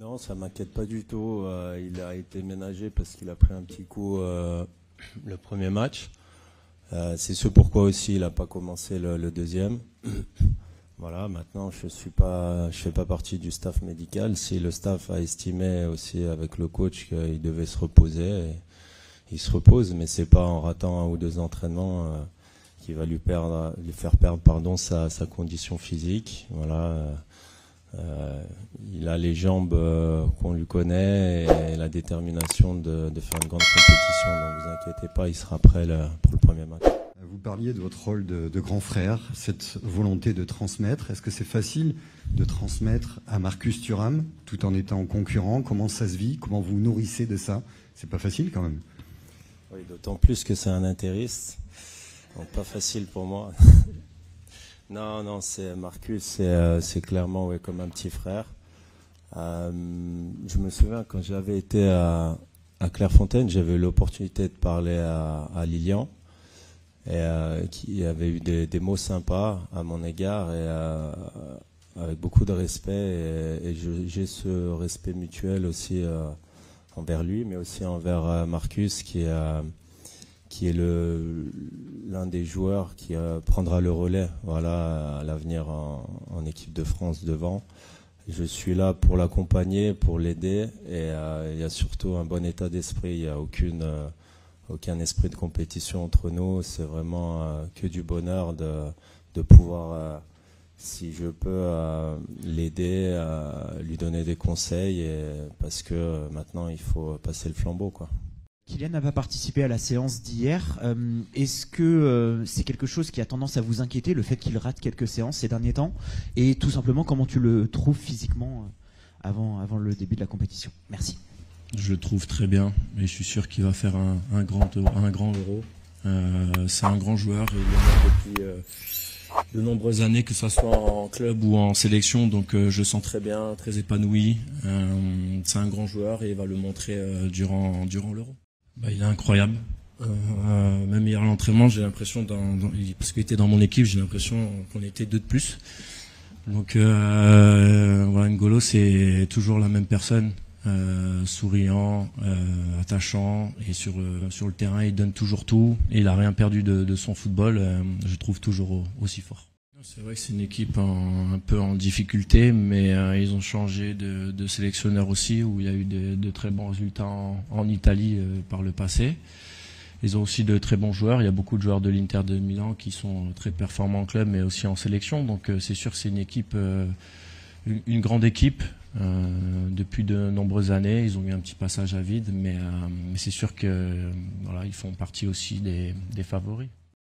Non, ça m'inquiète pas du tout. Il a été ménagé parce qu'il a pris un petit coup le premier match. C'est ce pourquoi aussi il n'a pas commencé le deuxième. Voilà, maintenant je fais pas partie du staff médical. Si le staff a estimé aussi avec le coach qu'il devait se reposer, il se repose, mais c'est pas en ratant 1 ou 2 entraînements qui va lui faire perdre sa condition physique. Voilà. Il a les jambes qu'on lui connaît et la détermination de faire une grande compétition. Donc vous inquiétez pas, il sera prêt pour le premier match. Vous parliez de votre rôle de grand frère, cette volonté de transmettre. Est-ce que c'est facile de transmettre à Marcus Thuram tout en étant concurrent? Comment ça se vit? Comment vous nourrissez de ça? C'est pas facile quand même. Oui, d'autant plus que c'est un intériste. Donc pas facile pour moi. Non, c'est Marcus, c'est clairement comme un petit frère. Je me souviens quand j'avais été à Clairefontaine, j'avais eu l'opportunité de parler à Lilian et qui avait eu des mots sympas à mon égard et avec beaucoup de respect et j'ai ce respect mutuel aussi envers lui, mais aussi envers Marcus qui est l'un des joueurs qui prendra le relais, voilà, à l'avenir en équipe de France devant. Je suis là pour l'accompagner, pour l'aider, et il y a surtout un bon état d'esprit. Il n'y a aucun esprit de compétition entre nous. C'est vraiment que du bonheur de pouvoir, si je peux, l'aider, lui donner des conseils, parce que maintenant il faut passer le flambeau, quoi. Kylian n'a pas participé à la séance d'hier. Est-ce que c'est quelque chose qui a tendance à vous inquiéter, le fait qu'il rate quelques séances ces derniers temps? Et tout simplement, comment tu le trouves physiquement avant le début de la compétition? Merci. Je le trouve très bien et je suis sûr qu'il va faire un grand Euro. C'est un grand joueur et il est là depuis de nombreuses années, que ce soit en club ou en sélection. Donc je le sens très bien, très épanoui. C'est un grand joueur et il va le montrer durant l'Euro. Il est incroyable. Même hier à l'entraînement, j'ai l'impression, parce qu'il était dans mon équipe, j'ai l'impression qu'on était 2 de plus. Donc voilà, N'Golo, c'est toujours la même personne, souriant, attachant, et sur le terrain, il donne toujours tout. Et il a rien perdu de son football. Je trouve toujours aussi fort. C'est vrai que c'est une équipe un peu en difficulté, mais ils ont changé de sélectionneur aussi, où il y a eu de très bons résultats en Italie par le passé. Ils ont aussi de très bons joueurs. Il y a beaucoup de joueurs de l'Inter de Milan qui sont très performants en club, mais aussi en sélection. Donc c'est sûr que c'est une équipe, une grande équipe depuis de nombreuses années. Ils ont eu un petit passage à vide, mais c'est sûr que voilà, ils font partie aussi des favoris.